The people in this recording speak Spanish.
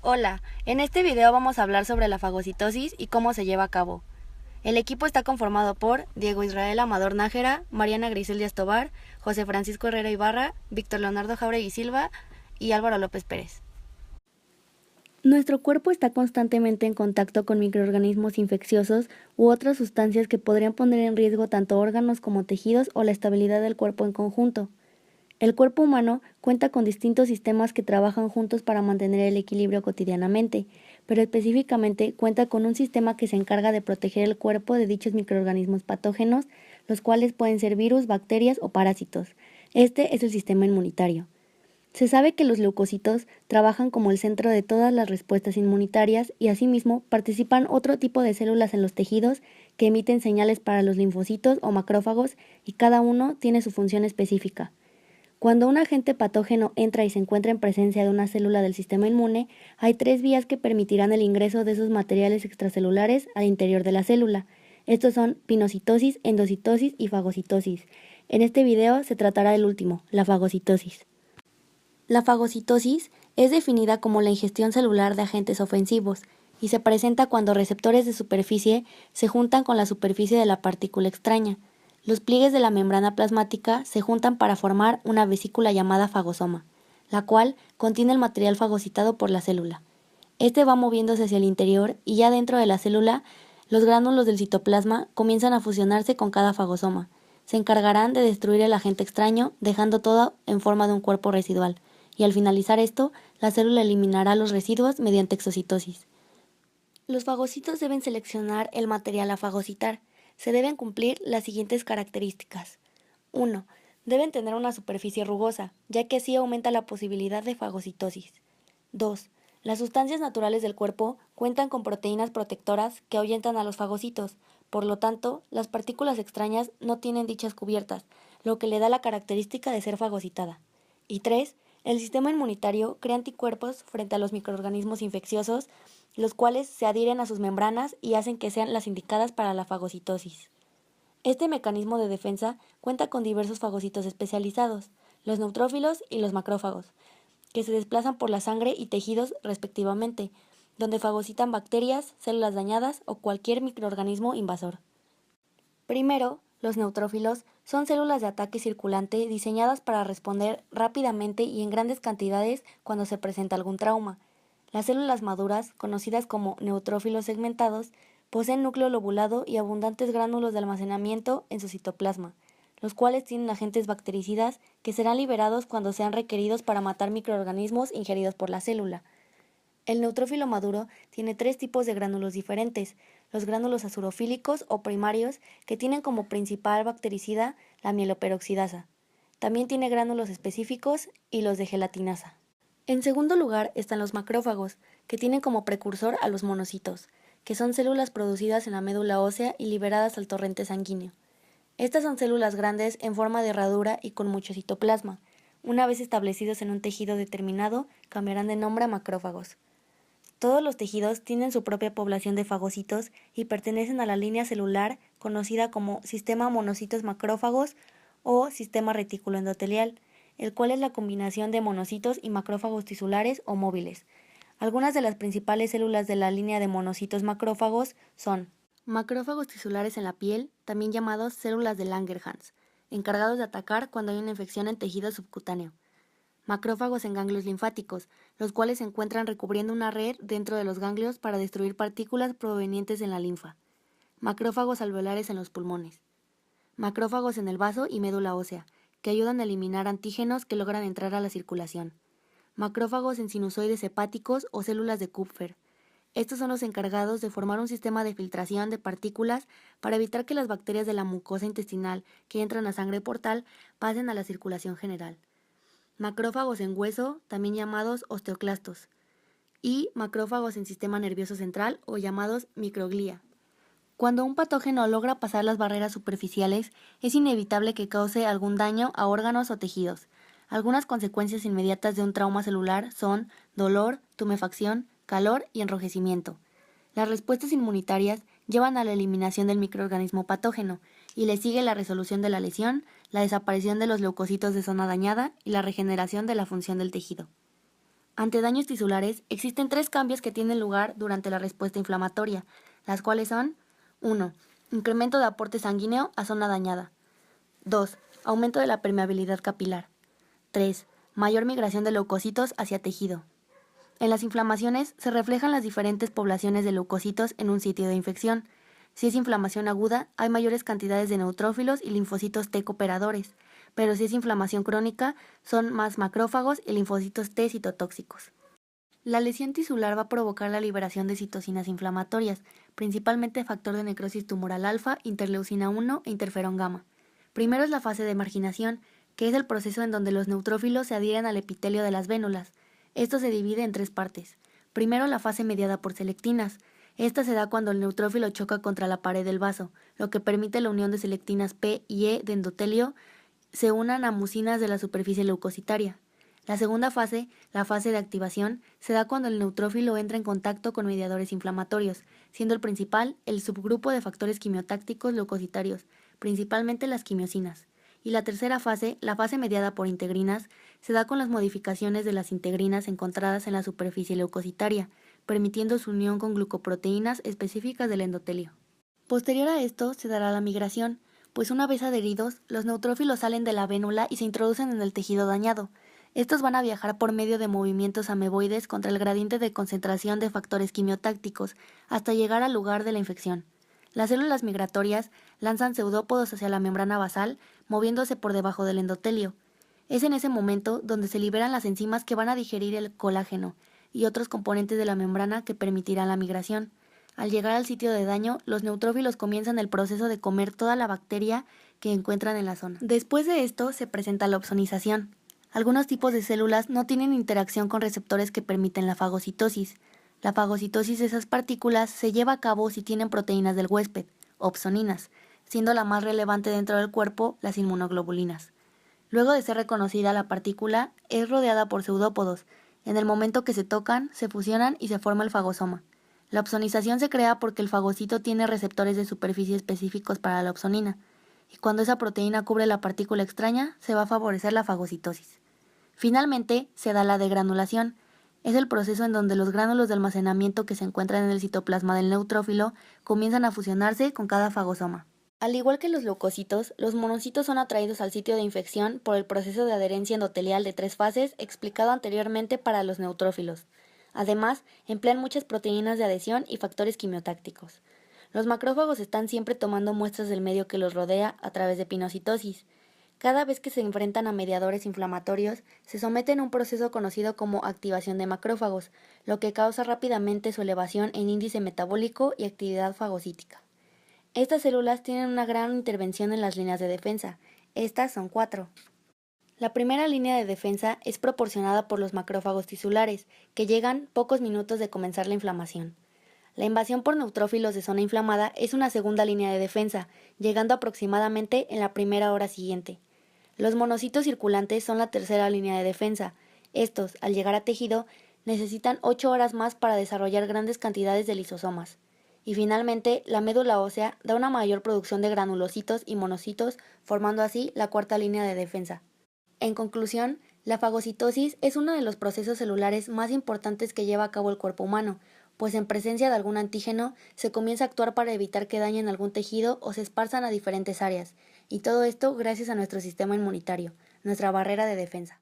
Hola, en este video vamos a hablar sobre la fagocitosis y cómo se lleva a cabo. El equipo está conformado por Diego Israel Amador Nájera, Mariana Grisel Díaz Tobar, José Francisco Herrera Ibarra, Víctor Leonardo Jauregui Silva y Álvaro López Pérez. Nuestro cuerpo está constantemente en contacto con microorganismos infecciosos u otras sustancias que podrían poner en riesgo tanto órganos como tejidos o la estabilidad del cuerpo en conjunto. El cuerpo humano cuenta con distintos sistemas que trabajan juntos para mantener el equilibrio cotidianamente, pero específicamente cuenta con un sistema que se encarga de proteger el cuerpo de dichos microorganismos patógenos, los cuales pueden ser virus, bacterias o parásitos. Este es el sistema inmunitario. Se sabe que los leucocitos trabajan como el centro de todas las respuestas inmunitarias y asimismo participan otro tipo de células en los tejidos que emiten señales para los linfocitos o macrófagos y cada uno tiene su función específica. Cuando un agente patógeno entra y se encuentra en presencia de una célula del sistema inmune, hay 3 vías que permitirán el ingreso de esos materiales extracelulares al interior de la célula. Estos son pinocitosis, endocitosis y fagocitosis. En este video se tratará del último, la fagocitosis. La fagocitosis es definida como la ingestión celular de agentes ofensivos y se presenta cuando receptores de superficie se juntan con la superficie de la partícula extraña. Los pliegues de la membrana plasmática se juntan para formar una vesícula llamada fagosoma, la cual contiene el material fagocitado por la célula. Este va moviéndose hacia el interior y ya dentro de la célula, los gránulos del citoplasma comienzan a fusionarse con cada fagosoma. Se encargarán de destruir el agente extraño, dejando todo en forma de un cuerpo residual, y al finalizar esto, la célula eliminará los residuos mediante exocitosis. Los fagocitos deben seleccionar el material a fagocitar. Se deben cumplir las siguientes características. 1. Deben tener una superficie rugosa, ya que así aumenta la posibilidad de fagocitosis. 2. Las sustancias naturales del cuerpo cuentan con proteínas protectoras que ahuyentan a los fagocitos, por lo tanto, las partículas extrañas no tienen dichas cubiertas, lo que le da la característica de ser fagocitada. Y 3. El sistema inmunitario crea anticuerpos frente a los microorganismos infecciosos, los cuales se adhieren a sus membranas y hacen que sean las indicadas para la fagocitosis. Este mecanismo de defensa cuenta con diversos fagocitos especializados, los neutrófilos y los macrófagos, que se desplazan por la sangre y tejidos respectivamente, donde fagocitan bacterias, células dañadas o cualquier microorganismo invasor. Primero, los neutrófilos son células de ataque circulante diseñadas para responder rápidamente y en grandes cantidades cuando se presenta algún trauma. Las células maduras, conocidas como neutrófilos segmentados, poseen núcleo lobulado y abundantes gránulos de almacenamiento en su citoplasma, los cuales tienen agentes bactericidas que serán liberados cuando sean requeridos para matar microorganismos ingeridos por la célula. El neutrófilo maduro tiene 3 tipos de gránulos diferentes: los gránulos azurofílicos o primarios, que tienen como principal bactericida la mieloperoxidasa. También tiene gránulos específicos y los de gelatinasa. En segundo lugar están los macrófagos, que tienen como precursor a los monocitos, que son células producidas en la médula ósea y liberadas al torrente sanguíneo. Estas son células grandes en forma de herradura y con mucho citoplasma. Una vez establecidos en un tejido determinado, cambiarán de nombre a macrófagos. Todos los tejidos tienen su propia población de fagocitos y pertenecen a la línea celular conocida como sistema monocitos macrófagos o sistema retículo endotelial, el cual es la combinación de monocitos y macrófagos tisulares o móviles. Algunas de las principales células de la línea de monocitos macrófagos son macrófagos tisulares en la piel, también llamados células de Langerhans, encargados de atacar cuando hay una infección en tejido subcutáneo. Macrófagos en ganglios linfáticos, los cuales se encuentran recubriendo una red dentro de los ganglios para destruir partículas provenientes de la linfa. Macrófagos alveolares en los pulmones. Macrófagos en el vaso y médula ósea, que ayudan a eliminar antígenos que logran entrar a la circulación. Macrófagos en sinusoides hepáticos o células de Kupffer. Estos son los encargados de formar un sistema de filtración de partículas para evitar que las bacterias de la mucosa intestinal que entran a sangre portal pasen a la circulación general. Macrófagos en hueso, también llamados osteoclastos, y macrófagos en sistema nervioso central o llamados microglía. Cuando un patógeno logra pasar las barreras superficiales, es inevitable que cause algún daño a órganos o tejidos. Algunas consecuencias inmediatas de un trauma celular son dolor, tumefacción, calor y enrojecimiento. Las respuestas inmunitarias llevan a la eliminación del microorganismo patógeno y le sigue la resolución de la lesión, la desaparición de los leucocitos de zona dañada y la regeneración de la función del tejido. Ante daños tisulares, existen 3 cambios que tienen lugar durante la respuesta inflamatoria, las cuales son 1. Incremento de aporte sanguíneo a zona dañada. 2. Aumento de la permeabilidad capilar. 3. Mayor migración de leucocitos hacia tejido. En las inflamaciones se reflejan las diferentes poblaciones de leucocitos en un sitio de infección. Si es inflamación aguda, hay mayores cantidades de neutrófilos y linfocitos T cooperadores, pero si es inflamación crónica, son más macrófagos y linfocitos T citotóxicos. La lesión tisular va a provocar la liberación de citocinas inflamatorias, principalmente factor de necrosis tumoral alfa, interleucina 1 e interferón gamma. Primero es la fase de marginación, que es el proceso en donde los neutrófilos se adhieren al epitelio de las vénulas. Esto se divide en 3 partes. Primero, la fase mediada por selectinas. Esta se da cuando el neutrófilo choca contra la pared del vaso, lo que permite la unión de selectinas P y E de endotelio se unan a mucinas de la superficie leucocitaria. La segunda fase, la fase de activación, se da cuando el neutrófilo entra en contacto con mediadores inflamatorios, siendo el principal el subgrupo de factores quimiotácticos leucocitarios, principalmente las quimiosinas. Y la tercera fase, la fase mediada por integrinas, se da con las modificaciones de las integrinas encontradas en la superficie leucocitaria, permitiendo su unión con glucoproteínas específicas del endotelio. Posterior a esto se dará la migración, pues una vez adheridos, los neutrófilos salen de la vénula y se introducen en el tejido dañado. Estos van a viajar por medio de movimientos ameboides contra el gradiente de concentración de factores quimiotácticos hasta llegar al lugar de la infección. Las células migratorias lanzan pseudópodos hacia la membrana basal, moviéndose por debajo del endotelio. Es en ese momento donde se liberan las enzimas que van a digerir el colágeno y otros componentes de la membrana que permitirán la migración. Al llegar al sitio de daño, los neutrófilos comienzan el proceso de comer toda la bacteria que encuentran en la zona. Después de esto se presenta la opsonización. Algunos tipos de células no tienen interacción con receptores que permiten la fagocitosis. La fagocitosis de esas partículas se lleva a cabo si tienen proteínas del huésped, opsoninas, siendo la más relevante dentro del cuerpo las inmunoglobulinas. Luego de ser reconocida la partícula, es rodeada por pseudópodos. En el momento que se tocan, se fusionan y se forma el fagosoma. La opsonización se crea porque el fagocito tiene receptores de superficie específicos para la opsonina, y cuando esa proteína cubre la partícula extraña, se va a favorecer la fagocitosis. Finalmente, se da la degranulación. Es el proceso en donde los gránulos de almacenamiento que se encuentran en el citoplasma del neutrófilo comienzan a fusionarse con cada fagosoma. Al igual que los leucocitos, los monocitos son atraídos al sitio de infección por el proceso de adherencia endotelial de 3 fases explicado anteriormente para los neutrófilos. Además, emplean muchas proteínas de adhesión y factores quimiotácticos. Los macrófagos están siempre tomando muestras del medio que los rodea a través de pinocitosis. Cada vez que se enfrentan a mediadores inflamatorios, se someten a un proceso conocido como activación de macrófagos, lo que causa rápidamente su elevación en índice metabólico y actividad fagocítica. Estas células tienen una gran intervención en las líneas de defensa. Estas son 4. La primera línea de defensa es proporcionada por los macrófagos tisulares, que llegan pocos minutos de comenzar la inflamación. La invasión por neutrófilos de zona inflamada es una segunda línea de defensa, llegando aproximadamente en la primera hora siguiente. Los monocitos circulantes son la tercera línea de defensa. Estos, al llegar a tejido, necesitan 8 horas más para desarrollar grandes cantidades de lisosomas. Y finalmente, la médula ósea da una mayor producción de granulocitos y monocitos, formando así la cuarta línea de defensa. En conclusión, la fagocitosis es uno de los procesos celulares más importantes que lleva a cabo el cuerpo humano, pues en presencia de algún antígeno se comienza a actuar para evitar que dañen algún tejido o se esparzan a diferentes áreas, y todo esto gracias a nuestro sistema inmunitario, nuestra barrera de defensa.